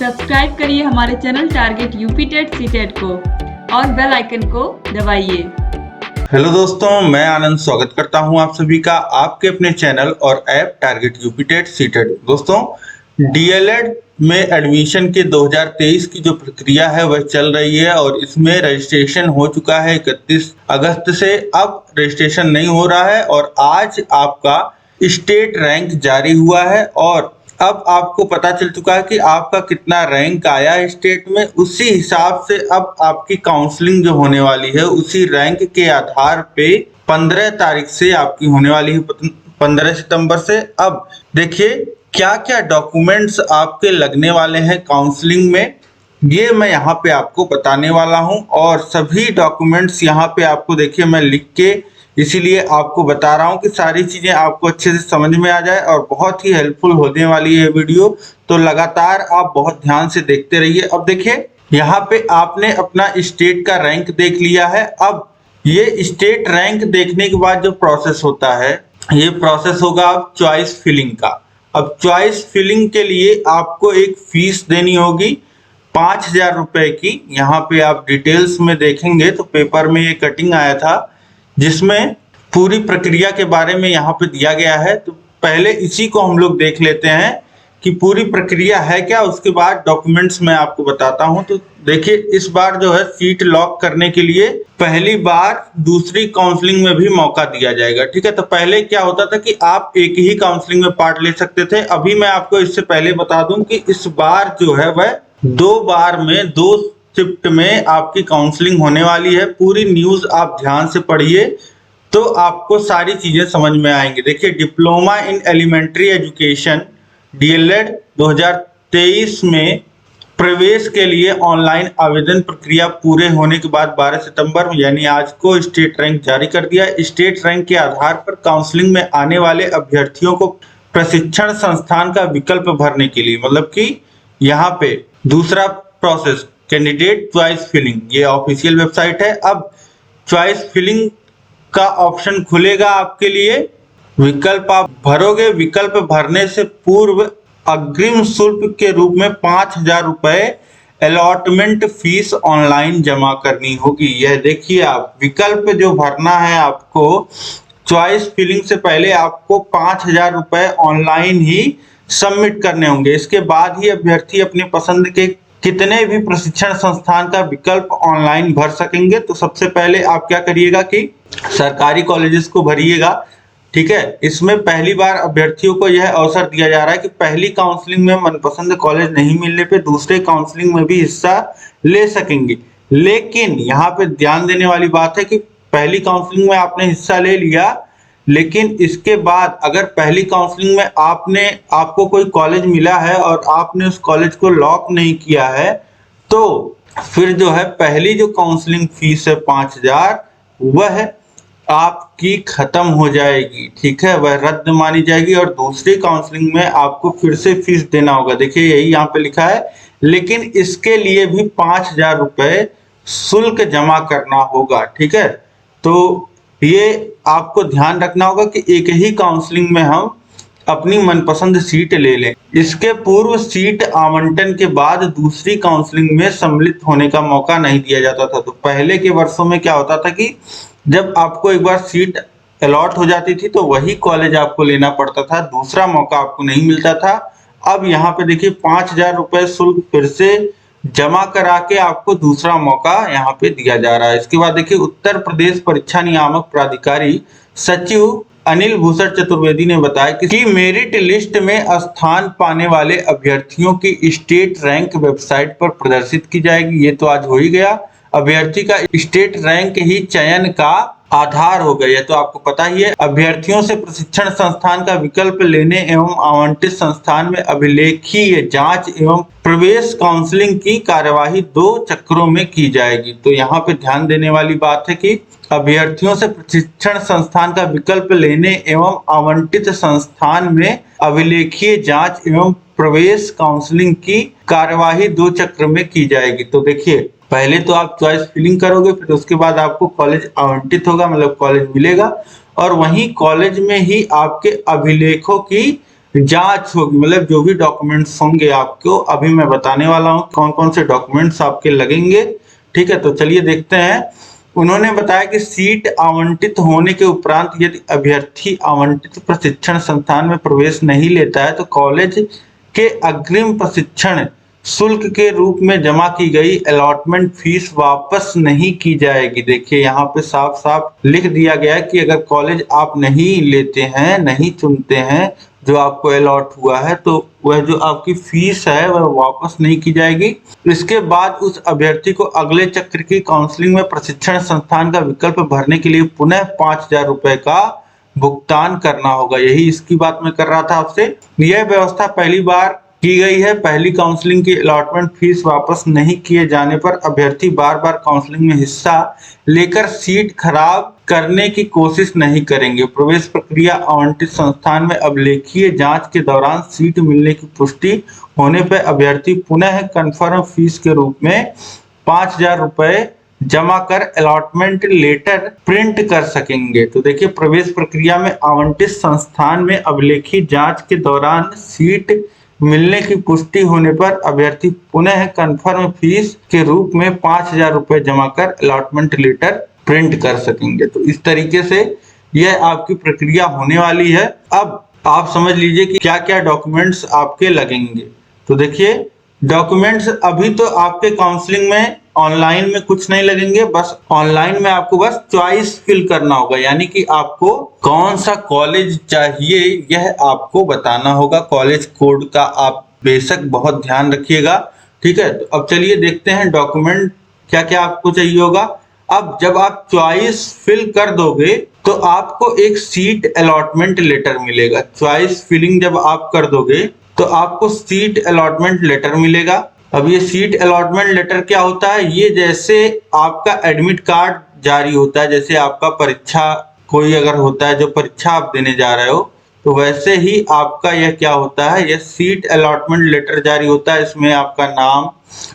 Subscribe करिए हमारे channel target UP TET CTET को और बेल आइकन को दबाइए। हेलो दोस्तों, मैं आनंद स्वागत करता हूं आप सभी का आपके अपने चैनल और app target UP TET CTET. दोस्तों, डीएलएड में एडमिशन के 2023 की जो प्रक्रिया है वह चल रही है और इसमें रजिस्ट्रेशन हो चुका है 31 अगस्त से। अब रजिस्ट्रेशन नहीं हो रहा है और आज आपका स्टेट रैंक जारी हुआ है और अब आपको पता चल चुका है कि आपका कितना रैंक आया है स्टेट में। उसी हिसाब से अब आपकी काउंसलिंग जो होने वाली है उसी रैंक के आधार पे 15 तारीख से आपकी होने वाली है, 15 सितंबर से। अब देखिए क्या क्या डॉक्यूमेंट्स आपके लगने वाले हैं काउंसलिंग में, ये मैं यहाँ पे आपको बताने वाला हूँ। और सभी डॉक्यूमेंट्स यहाँ पे आपको देखिए मैं लिख के इसीलिए आपको बता रहा हूँ कि सारी चीजें आपको अच्छे से समझ में आ जाए और बहुत ही हेल्पफुल होने वाली है वीडियो। तो लगातार आप बहुत ध्यान से देखते रहिए। अब देखिए यहाँ पे आपने अपना स्टेट का रैंक देख लिया है। अब ये स्टेट रैंक देखने के बाद जो प्रोसेस होता है, ये प्रोसेस होगा अब चॉइस फिलिंग का। अब चॉइस फिलिंग के लिए आपको एक फीस देनी होगी 5,000 रुपए की। यहाँ पे आप डिटेल्स में देखेंगे तो पेपर में ये कटिंग आया था जिसमें पूरी प्रक्रिया के बारे में यहाँ पे दिया गया है। तो पहले इसी को हम लोग देख लेते हैं कि पूरी प्रक्रिया है क्या, उसके बाद डॉक्यूमेंट्स मैं आपको बताता हूँ। तो देखिए इस बार जो है सीट लॉक करने के लिए पहली बार दूसरी काउंसलिंग में भी मौका दिया जाएगा, ठीक है। तो पहले क्या होता था कि आप एक ही काउंसलिंग में पार्ट ले सकते थे। अभी मैं आपको इससे पहले बता दूं कि इस बार जो है वह 2 बार में 2 शिफ्ट में आपकी काउंसलिंग होने वाली है। पूरी न्यूज आप ध्यान से पढ़िए तो आपको सारी चीजें समझ में आएंगी। देखिए diploma in elementary education DElEd 2023 में प्रवेश के लिए ऑनलाइन आवेदन प्रक्रिया पूरे होने के बाद 12 सितंबर यानी आज को स्टेट रैंक जारी कर दिया। स्टेट रैंक के आधार पर काउंसलिंग में आने वाले अभ्यर्थियों को प्रशिक्षण संस्थान का विकल्प भरने के लिए, मतलब कि यहाँ पे दूसरा प्रोसेस कैंडिडेट चॉइस फिलिंग, ये ऑफिशियल वेबसाइट है। अब चॉइस फिलिंग का ऑप्शन खुलेगा आपके लिए, विकल्प आप भरोगे। विकल्प भरने से पूर्व अग्रिम शुल्क के रूप में 5,000 रुपए अलॉटमेंट फीस ऑनलाइन जमा करनी होगी। यह देखिए आप विकल्प जो भरना है आपको चॉइस फिलिंग से पहले आपको 5,000 रुपए ऑनलाइन ही सबमिट करने होंगे। इसके बाद ही अभ्यर्थी अपनी पसंद के कितने भी प्रशिक्षण संस्थान का विकल्प ऑनलाइन भर सकेंगे। तो सबसे पहले आप क्या करिएगा कि सरकारी कॉलेजेस को भरिएगा, ठीक है। इसमें पहली बार अभ्यर्थियों को यह अवसर दिया जा रहा है कि पहली काउंसलिंग में मनपसंद कॉलेज नहीं मिलने पे दूसरे काउंसलिंग में भी हिस्सा ले सकेंगे। लेकिन यहाँ पे ध्यान देने वाली बात है कि पहली काउंसलिंग में आपने हिस्सा ले लिया, लेकिन इसके बाद अगर पहली काउंसलिंग में आपको कोई कॉलेज मिला है और आपने उस कॉलेज को लॉक नहीं किया है तो फिर जो है पहली जो काउंसलिंग फीस है 5,000 वह आपकी खत्म हो जाएगी, ठीक है, वह रद्द मानी जाएगी और दूसरी काउंसलिंग में आपको फिर से फीस देना होगा। देखिए यही यहाँ पे लिखा है, लेकिन इसके लिए भी 5,000 रुपए शुल्क जमा करना होगा, ठीक है। तो ये आपको ध्यान रखना होगा कि एक ही काउंसलिंग में हम अपनी मनपसंद सीट ले लें। इसके पूर्व सीट आवंटन के बाद दूसरी काउंसलिंग में सम्मिलित होने का मौका नहीं दिया जाता था। तो पहले के वर्षों में क्या होता था कि जब आपको एक बार सीट अलॉट हो जाती थी तो वही कॉलेज आपको लेना पड़ता था, दूसरा मौका आपको नहीं मिलता था। अब यहाँ पे देखिए 5,000 रुपए शुल्क फिर से जमा करा के आपको दूसरा मौका यहाँ पे दिया जा रहा है। इसके बाद देखिए उत्तर प्रदेश परीक्षा नियामक प्राधिकारी सचिव अनिल भूषण चतुर्वेदी ने बताया कि मेरिट लिस्ट में स्थान पाने वाले अभ्यर्थियों की स्टेट रैंक वेबसाइट पर प्रदर्शित की जाएगी। ये तो आज हो ही गया। अभ्यर्थी का स्टेट रैंक ही चयन का आधार हो गया, तो आपको पता ही है। अभ्यर्थियों से प्रशिक्षण संस्थान का विकल्प लेने एवं आवंटित संस्थान में अभिलेखीय जांच एवं प्रवेश काउंसलिंग की कार्यवाही 2 चक्रों में की जाएगी। तो यहाँ पे ध्यान देने वाली बात है कि अभ्यर्थियों से प्रशिक्षण संस्थान का विकल्प लेने एवं आवंटित संस्थान में अभिलेखीय जांच एवं प्रवेश काउंसलिंग की कार्यवाही 2 चक्र में की जाएगी। तो देखिए पहले तो आप चॉइस फिलिंग करोगे, फिर उसके बाद आपको कॉलेज आवंटित होगा, मतलब कॉलेज मिलेगा और वहीं कॉलेज में ही आपके अभिलेखों की जांच होगी, मतलब जो भी डॉक्यूमेंट्स होंगे आपको अभी मैं बताने वाला हूँ कौन कौन से डॉक्यूमेंट्स आपके लगेंगे। ठीक है, तो चलिए देखते हैं। उन्होंने बताया कि सीट आवंटित होने के उपरांत यदि अभ्यर्थी आवंटित प्रशिक्षण संस्थान में प्रवेश नहीं लेता है तो कॉलेज के अग्रिम प्रशिक्षण शुल्क के रूप में जमा की गई अलॉटमेंट फीस वापस नहीं की जाएगी। देखिए यहाँ पे साफ साफ लिख दिया गया है कि अगर कॉलेज आप नहीं लेते हैं, नहीं चुनते हैं जो आपको अलॉट हुआ है, तो वह जो आपकी फीस है वह वापस नहीं की जाएगी। इसके बाद उस अभ्यर्थी को अगले चक्र की काउंसलिंग में प्रशिक्षण संस्थान का विकल्प भरने के लिए पुनः 5,000 रुपए का भुगतान करना होगा। यही इसकी बात मैं कर रहा था आपसे। यह व्यवस्था पहली बार की गई है। पहली काउंसलिंग की अलॉटमेंट फीस वापस नहीं किए जाने पर अभ्यर्थी बार बार काउंसलिंग में हिस्सा लेकर सीट खराब करने की कोशिश नहीं करेंगे। प्रवेश प्रक्रिया आवंटित संस्थान में अभिलेखीय जांच के दौरान सीट मिलने की पुष्टि होने पर अभ्यर्थी पुनः कंफर्म फीस के रूप में 5,000 रुपए जमा कर अलॉटमेंट लेटर प्रिंट कर सकेंगे। तो देखिए, प्रवेश प्रक्रिया में आवंटित संस्थान में अभिलेखीय जांच के दौरान सीट मिलने की पुष्टि होने पर अभ्यर्थी पुनः कंफर्म फीस के रूप में 5,000 रुपए जमा कर अलॉटमेंट लेटर प्रिंट कर सकेंगे। तो इस तरीके से यह आपकी प्रक्रिया होने वाली है। अब आप समझ लीजिए कि क्या क्या डॉक्यूमेंट्स आपके लगेंगे। तो देखिए, डॉक्यूमेंट्स अभी तो आपके काउंसलिंग में ऑनलाइन में कुछ नहीं लगेंगे, बस ऑनलाइन में आपको बस चॉइस फिल करना होगा, यानी कि आपको कौन सा कॉलेज चाहिए यह आपको बताना होगा। कॉलेज कोड का आप बेशक बहुत ध्यान रखिएगा। ठीक है, तो अब चलिए देखते हैं डॉक्यूमेंट क्या क्या आपको चाहिए होगा। अब जब आप चॉइस फिल कर दोगे तो आपको एक सीट अलॉटमेंट लेटर मिलेगा। चॉइस फिलिंग जब आप कर दोगे तो आपको सीट अलॉटमेंट लेटर मिलेगा। अब ये सीट अलॉटमेंट लेटर क्या होता है? ये जैसे आपका एडमिट कार्ड जारी होता है, जैसे आपका परीक्षा कोई अगर होता है जो परीक्षा आप देने जा रहे हो, तो वैसे ही आपका यह क्या होता है, यह सीट अलॉटमेंट लेटर जारी होता है। इसमें आपका नाम,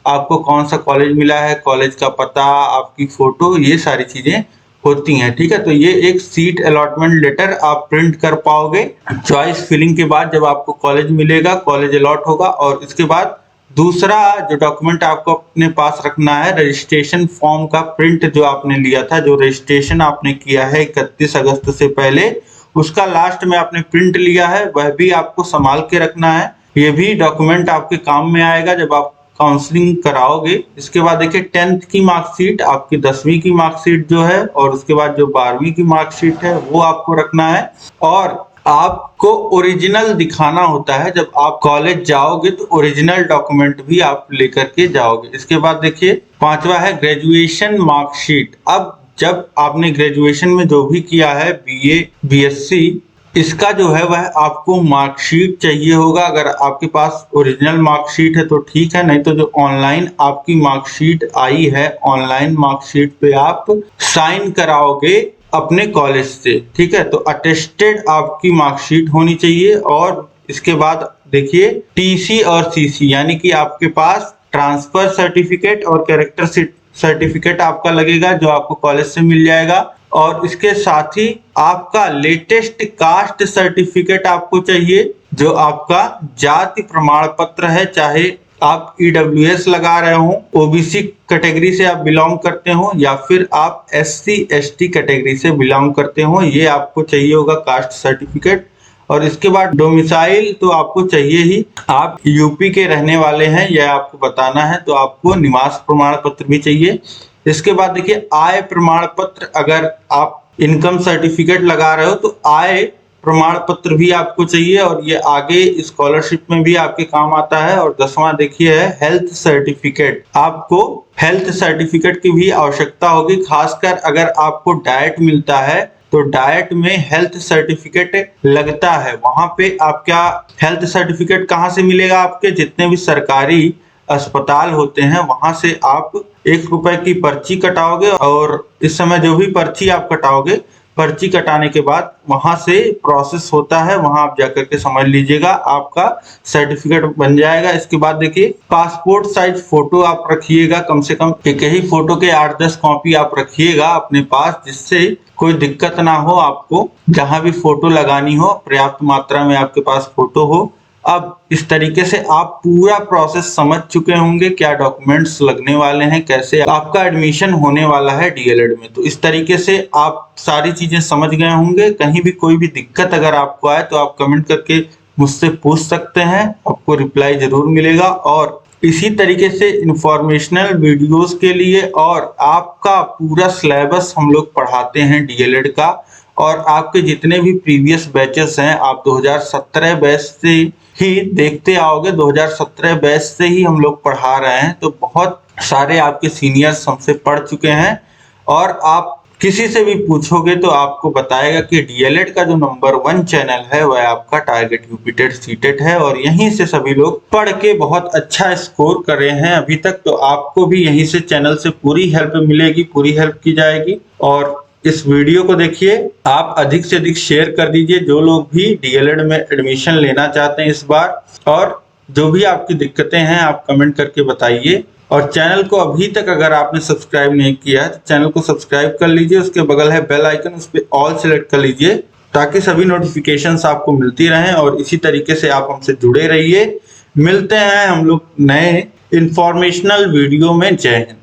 आपको कौन सा कॉलेज मिला है, कॉलेज का पता, आपकी फोटो, ये सारी चीजें होती हैं। ठीक है, तो ये एक सीट अलॉटमेंट लेटर आप प्रिंट कर पाओगे। चॉइस फिलिंग के बाद जब आपको कॉलेज मिलेगा, कॉलेज अलॉट होगा, और इसके बाद दूसरा जो डॉक्यूमेंट आपको अपने पास रखना है, रजिस्ट्रेशन फॉर्म का प्रिंट जो आपने लिया था, जो रजिस्ट्रेशन आपने किया है 31 अगस्त से पहले, उसका लास्ट में आपने प्रिंट लिया है, वह भी आपको संभाल के रखना है। ये भी डॉक्यूमेंट आपके काम में आएगा जब आप काउंसलिंग कराओगे। इसके बाद देखिए, 10th की मार्कशीट, आपकी 10वीं की मार्कशीट जो है, और उसके बाद जो 12वीं की मार्कशीट है वो आपको रखना है। और आपको ओरिजिनल दिखाना होता है, जब आप कॉलेज जाओगे तो ओरिजिनल डॉक्यूमेंट भी आप लेकर के जाओगे। इसके बाद देखिए, 5वां है ग्रेजुएशन मार्कशीट। अब जब आपने ग्रेजुएशन में जो भी किया है, बीए, बीएससी, इसका जो है वह आपको मार्कशीट चाहिए होगा। अगर आपके पास ओरिजिनल मार्कशीट है तो ठीक है, नहीं तो जो ऑनलाइन आपकी मार्कशीट आई है, ऑनलाइन मार्कशीट पे आप साइन कराओगे अपने कॉलेज से। ठीक है, तो अटेस्टेड आपकी मार्कशीट होनी चाहिए। और इसके बाद देखिए, टीसी और सीसी, यानी कि आपके पास ट्रांसफर सर्टिफिकेट और कैरेक्टर सर्टिफिकेट आपका लगेगा, जो आपको कॉलेज से मिल जाएगा। और इसके साथ ही आपका लेटेस्ट कास्ट सर्टिफिकेट आपको चाहिए, जो आपका जाति प्रमाण पत्र है, चाहे आप ईडब्ल्यूएस लगा रहे हो, ओबीसी कैटेगरी से आप बिलोंग करते हो, या फिर आप एससी एसटी कैटेगरी से बिलोंग करते हो, ये आपको चाहिए होगा कास्ट सर्टिफिकेट। और इसके बाद डोमिसाइल तो आपको चाहिए ही, आप यूपी के रहने वाले हैं यह आपको बताना है, तो आपको निवास प्रमाण पत्र भी चाहिए। इसके बाद देखिए, आय प्रमाण पत्र, अगर आप इनकम सर्टिफिकेट लगा रहे हो तो आय प्रमाण पत्र भी आपको चाहिए, और ये आगे स्कॉलरशिप में भी आपके काम आता है। और 10वां देखिए है हेल्थ सर्टिफिकेट। आपको हेल्थ सर्टिफिकेट की भी आवश्यकता होगी, खासकर अगर आपको डाइट मिलता है तो डाइट में हेल्थ सर्टिफिकेट लगता है। वहां पे आपका हेल्थ सर्टिफिकेट कहाँ से मिलेगा? आपके जितने भी सरकारी अस्पताल होते हैं वहां से आप 1 रुपए की पर्ची कटाओगे, और इस समय जो भी पर्ची आप कटाओगे पर्ची कटाने के बाद वहां से प्रोसेस होता है, वहां आप जाकर के समझ लीजिएगा, आपका सर्टिफिकेट बन जाएगा। इसके बाद देखिए, पासपोर्ट साइज फोटो आप रखिएगा, कम से कम एक ही फोटो के 8-10 कॉपी आप रखिएगा अपने पास, जिससे कोई दिक्कत ना हो आपको। जहां भी फोटो लगानी हो पर्याप्त मात्रा में आपके पास फोटो हो। अब इस तरीके से आप पूरा प्रोसेस समझ चुके होंगे, क्या डॉक्यूमेंट्स लगने वाले हैं, कैसे आपका एडमिशन होने वाला है डीएलएड में। तो इस तरीके से आप सारी चीजें समझ गए होंगे। कहीं भी कोई भी दिक्कत अगर आपको आए तो आप कमेंट करके मुझसे पूछ सकते हैं, आपको रिप्लाई जरूर मिलेगा। और इसी तरीके से इंफॉर्मेशनल वीडियोस के लिए और आपका पूरा सिलेबस हम लोग पढ़ाते हैं डीएलएड का। और आपके जितने भी प्रीवियस बैचेस हैं, आप 2017 बैच से ही देखते आओगे, 2017 बैच से ही हम लोग पढ़ा रहे हैं। तो बहुत सारे आपके सीनियर्स हमसे पढ़ चुके हैं, और आप किसी से भी पूछोगे तो आपको बताएगा कि डीएलएड का जो नंबर 1 चैनल है वह आपका टारगेट यूपी टेट सीटेट है, और यहीं से सभी लोग पढ़ के बहुत अच्छा स्कोर कर रहे हैं अभी तक। तो आपको भी यहीं से चैनल से पूरी हेल्प मिलेगी, पूरी हेल्प की जाएगी। और इस वीडियो को देखिए, आप अधिक से अधिक शेयर कर दीजिए, जो लोग भी डीएलएड में एडमिशन लेना चाहते हैं इस बार। और जो भी आपकी दिक्कतें हैं आप कमेंट करके बताइए। और चैनल को अभी तक अगर आपने सब्सक्राइब नहीं किया है तो चैनल को सब्सक्राइब कर लीजिए। उसके बगल है बेल आइकन, उस पर ऑल सेलेक्ट कर लीजिए, ताकि सभी नोटिफिकेशंस आपको मिलती रहें। और इसी तरीके से आप हमसे जुड़े रहिए। मिलते हैं हम लोग नए इंफॉर्मेशनल वीडियो में। जय हिंद।